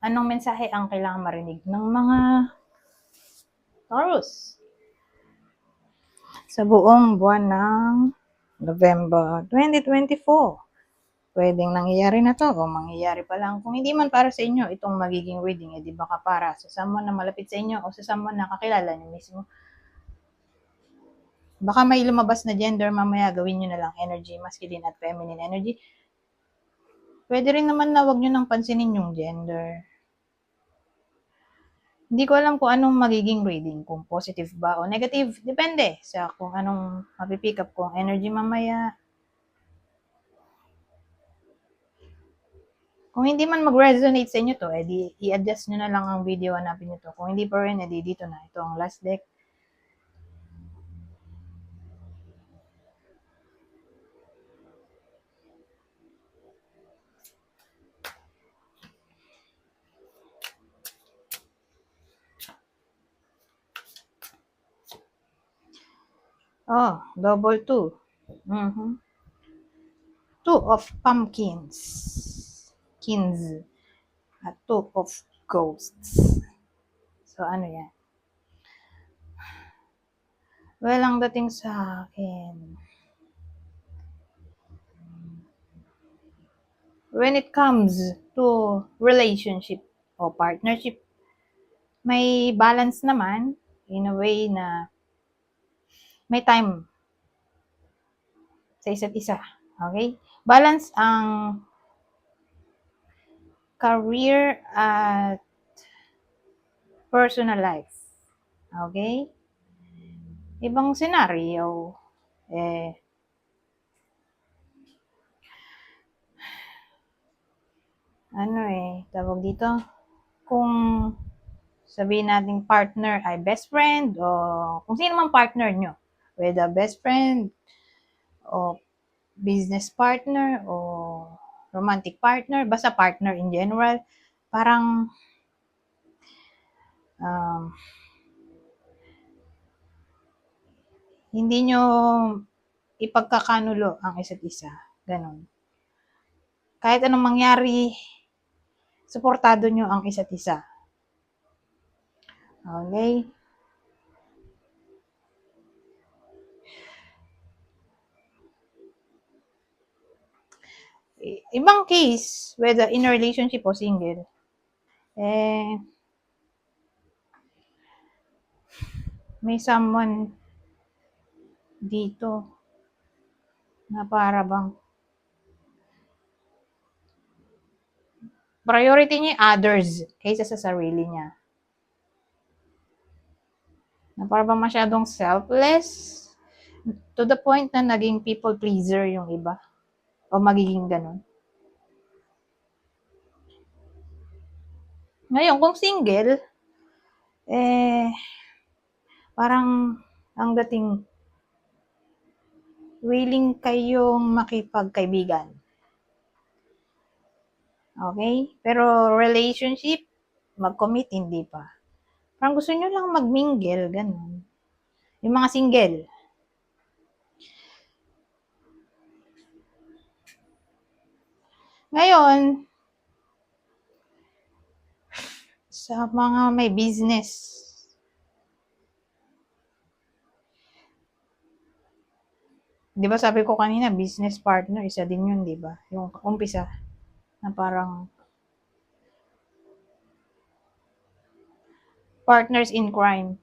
Anong mensahe ang kailangan marinig ng mga Taurus sa buong buwan ng November 2024? Pwedeng nangyayari na to o mangyayari pa lang. Kung hindi man para sa inyo itong magiging reading, di baka para sa someone na malapit sa inyo o sa someone na kakilala niyo mismo. Baka may lumabas na gender mamaya, gawin nyo na lang energy, masculine at feminine energy. Pwede rin naman na wag nyo nang pansinin yung gender. Hindi ko alam kung anong magiging reading, kung positive ba o negative. Depende sa kung anong mapipick up kong energy mamaya. Kung hindi man mag-resonate sa inyo to, edi i-adjust nyo na lang ang video, hanapin nyo to. Kung hindi pa rin, edi dito na. Ito ang last deck. Oh, double two. Two of pumpkins. Kins. At two of ghosts. So, ano yan? Well, ang dating sa akin, when it comes to relationship o partnership, may balance naman in a way na may time sa isa't isa. Okay? Balance ang career at personal life. Okay? Ibang senaryo, tawag dito, kung sabihin nating partner ay best friend o kung sino man partner nyo, whether best friend o business partner o romantic partner, basta partner in general, parang hindi nyo ipagkakanulo ang isa't isa. Ganon. Kahit anong mangyari, suportado nyo ang isa't isa. Okay? Ibang case, whether in a relationship o single, may someone dito na para bang priority niya others kaysa sa sarili niya. Na para bang masyadong selfless to the point na naging people pleaser yung iba. O magiging ganun. Ngayon, kung single, parang ang dating willing kayong makipagkaibigan. Okay? Pero relationship, mag-commit, hindi pa. Parang gusto nyo lang mag-mingle, ganun. Yung mga single. Ngayon, sa mga may business, di ba sabi ko kanina, business partner, isa din yun, di ba? Yung umpisa, na parang partners in crime.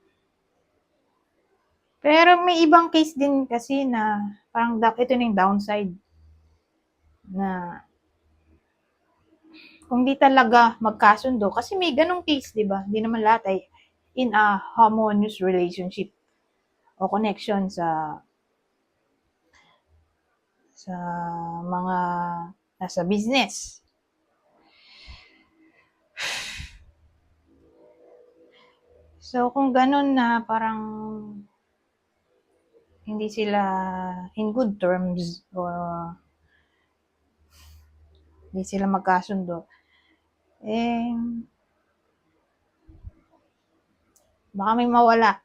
Pero may ibang case din kasi na parang ito na yung downside na kung di talaga magkasundo, kasi may ganong case, di ba? Di naman lahat ay in a harmonious relationship o connection sa mga nasa business. So, kung ganun na parang hindi sila in good terms o hindi sila magkasundo, baka may mawala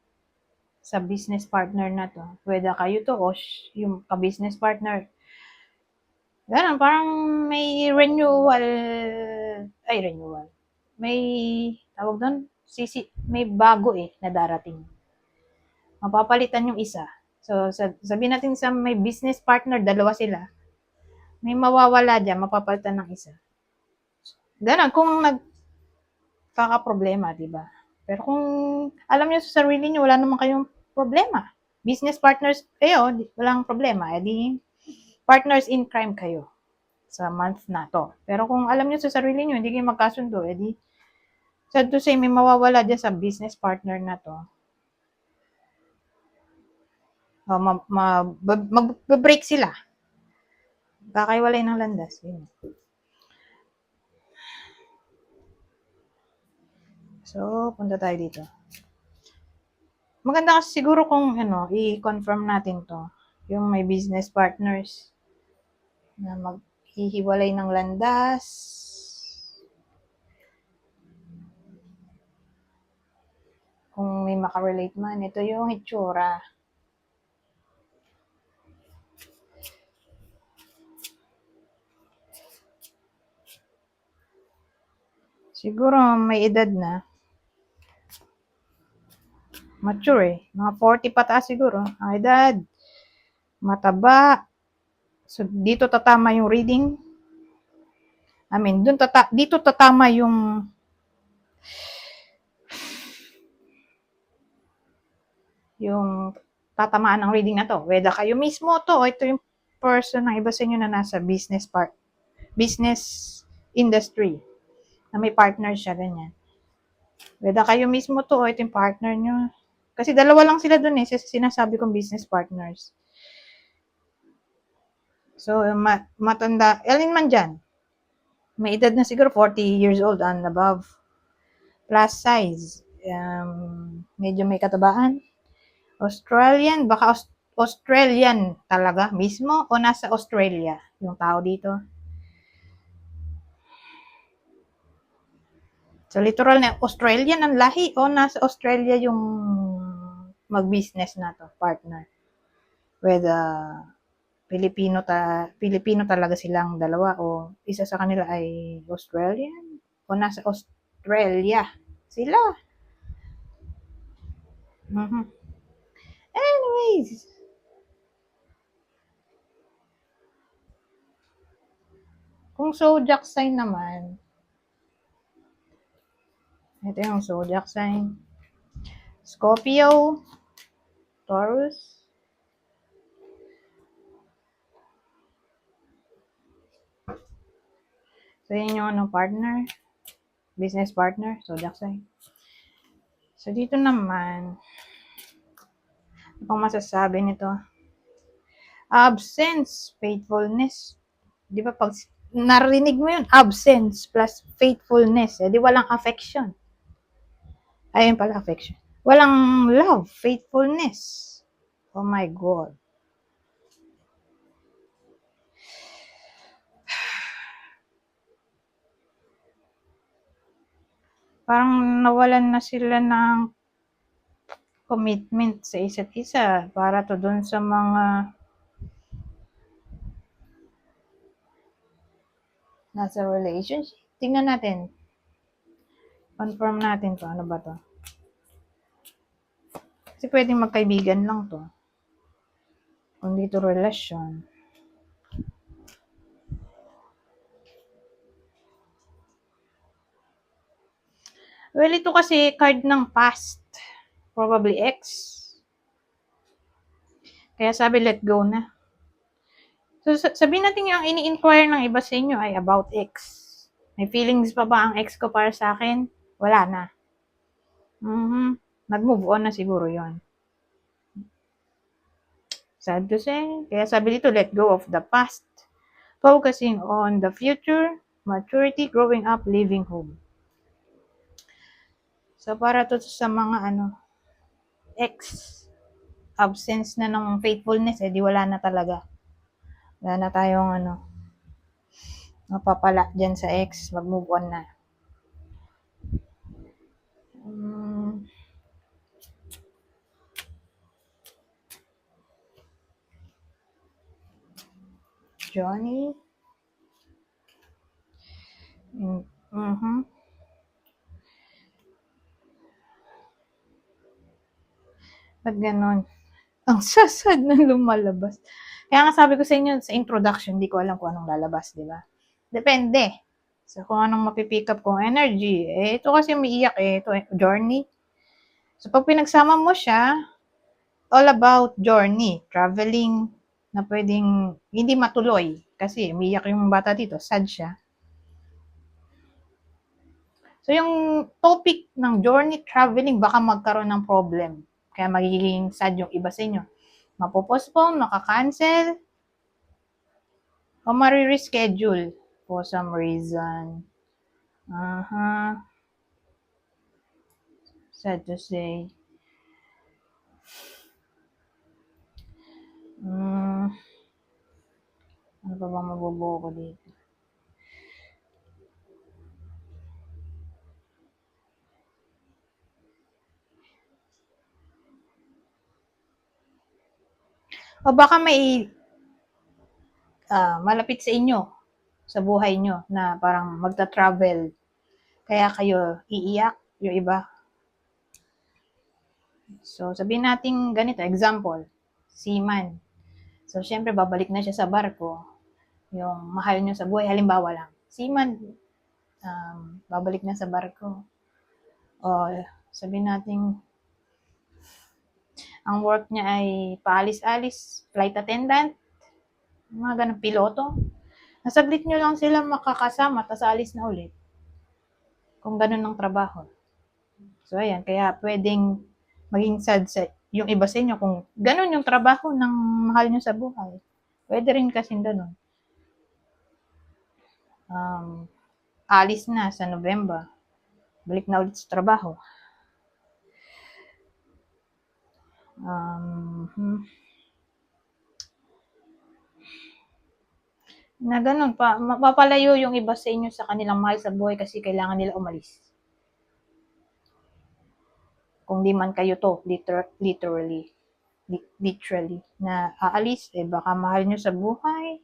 sa business partner na to. Whether kayo to o yung ka-business partner. Ganun, parang may renewal. may, tawag doon, may bago na darating. Mapapalitan yung isa. So, sabihin natin sa may business partner, dalawa sila. May mawawala dyan, mapapalitan ng isa. Ganon, kung nagkakaproblema, di ba? Pero kung alam niyo sa sarili niyo, wala naman kayong problema. Business partners kayo, walang problema. E di, partners in crime kayo sa month na to. Pero kung alam niyo sa sarili niyo, hindi kayo magkasundo, eh di, sad to say, may mawawala dyan sa business partner na to. Mag-break sila. Kakaiwalay ng landas. Yun. So, punta tayo dito. Maganda kasi siguro kung i-confirm natin to. Yung may business partners na maghihiwalay ng landas. Kung may makarelate man, ito yung itsura. Siguro may edad na. Mature Mga 40 pataas siguro. Ang edad. Mataba. So, dito tatama yung reading. Dito tatama yung tatamaan ng reading na to. Whether kayo mismo to o ito yung person ng iba sa inyo na nasa business industry na may partner siya, ganyan. Whether kayo mismo to o ito yung partner nyo. Kasi dalawa lang sila dun sinasabi kong business partners. So, matanda, alin man dyan, may edad na siguro 40 years old and above. Plus size, medyo may katabaan. Australian, baka Australian talaga mismo o nasa Australia yung tao dito. So, literal na Australian ang lahi o nasa Australia yung mag-business na to, partner. Whether Pilipino talaga silang dalawa o isa sa kanila ay Australian o nasa Australia sila. Anyways, kung zodiac sign naman, ito yung zodiac sign. Scorpio, Taurus, so yun yung partner, business partner, zodiac sign. So dito naman, ano pang masasabi nito? Absence, faithfulness. Di ba pag narinig mo yun, absence plus faithfulness, di walang affection. Ayun pala, affection. Walang love, faithfulness. Oh my God. Parang nawalan na sila ng commitment sa isa't isa para to dun sa mga nasa relationship. Tingnan natin. Confirm natin to. Ano ba to? Kasi pwedeng magkaibigan lang to. Kung dito relasyon. Well, ito kasi card ng past. Probably ex. Kaya sabi, let go na. So, sabihin natin yung ini-inquire ng iba sa inyo ay about ex. May feelings pa ba ang ex ko para sa akin? Wala na. Nag-move on na siguro yon. Sad to say. Kaya sabi dito, let go of the past. Focusing on the future, maturity, growing up, leaving home. So, para to sa mga ex, absence na ng faithfulness, di wala na talaga. Wala na tayong mapapala dyan sa ex, mag-move on na. Johnny. Pag ganon. Ang sasad na lumalabas. Kaya nga sabi ko sa inyo, sa introduction, di ko alam kung anong lalabas, di ba? Depende. So, kung anong mapipick up kong energy. Ito kasi umiiyak ito journey. So, pag pinagsama mo siya, all about journey, traveling, na pwedeng hindi matuloy. Kasi umiiyak yung bata dito, sad siya. So, yung topic ng journey traveling, baka magkaroon ng problem. Kaya magiging sad yung iba sa inyo. Mapopostpone, makakancel, o marireschedule for some reason. Sad to say. Ano pa bang mabubuo ko dito? O baka may malapit sa inyo, sa buhay nyo, na parang magta-travel. Kaya kayo iiyak, yung iba. So, sabihin natin ganito, example, seaman. So, syempre, babalik na siya sa barko. Yung mahal nyo sa buhay, halimbawa lang, seaman, babalik na sa barko. O, sabihin natin, ang work niya ay paalis-alis, flight attendant, mga ganun, piloto. Nasaglit nyo lang sila makakasama, tas alis na ulit. Kung ganun ang trabaho. So, ayan, kaya pwedeng maging sad sa yung iba sa inyo kung ganun yung trabaho ng mahal nyo sa buhay. Pwede rin kasing ganun. Alis na sa November. Balik na ulit sa trabaho. Na ganun pa, mapapalayo yung iba sa inyo sa kanilang mahal sa buhay kasi kailangan nila umalis. Kung di man kayo to, literally, na aalis, baka mahal nyo sa buhay.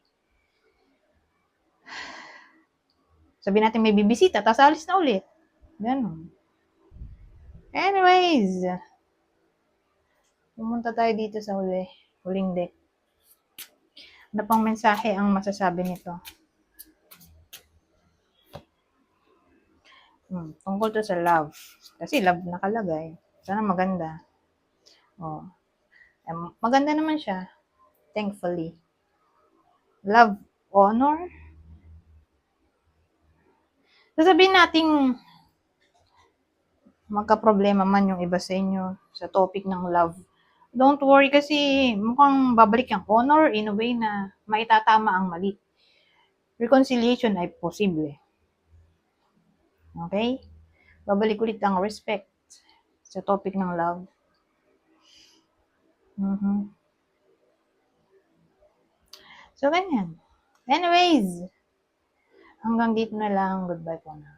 Sabi natin may bibisita, tapos alis na ulit. Ganun. Anyways, pumunta tayo dito sa huling deck. Ano pang mensahe ang masasabi nito? Tungkol to sa love. Kasi love nakalagay. Sana maganda. Maganda naman siya. Thankfully. Love, honor. Sasabihin nating magka-problema man yung iba sa inyo sa topic ng love. Don't worry kasi mukhang babalik yung honor in a way na maitatama ang mali. Reconciliation ay posible. Okay? Babalik ulit ang respect sa topic ng love. So, ganyan. Anyways, hanggang dito na lang. Goodbye po na.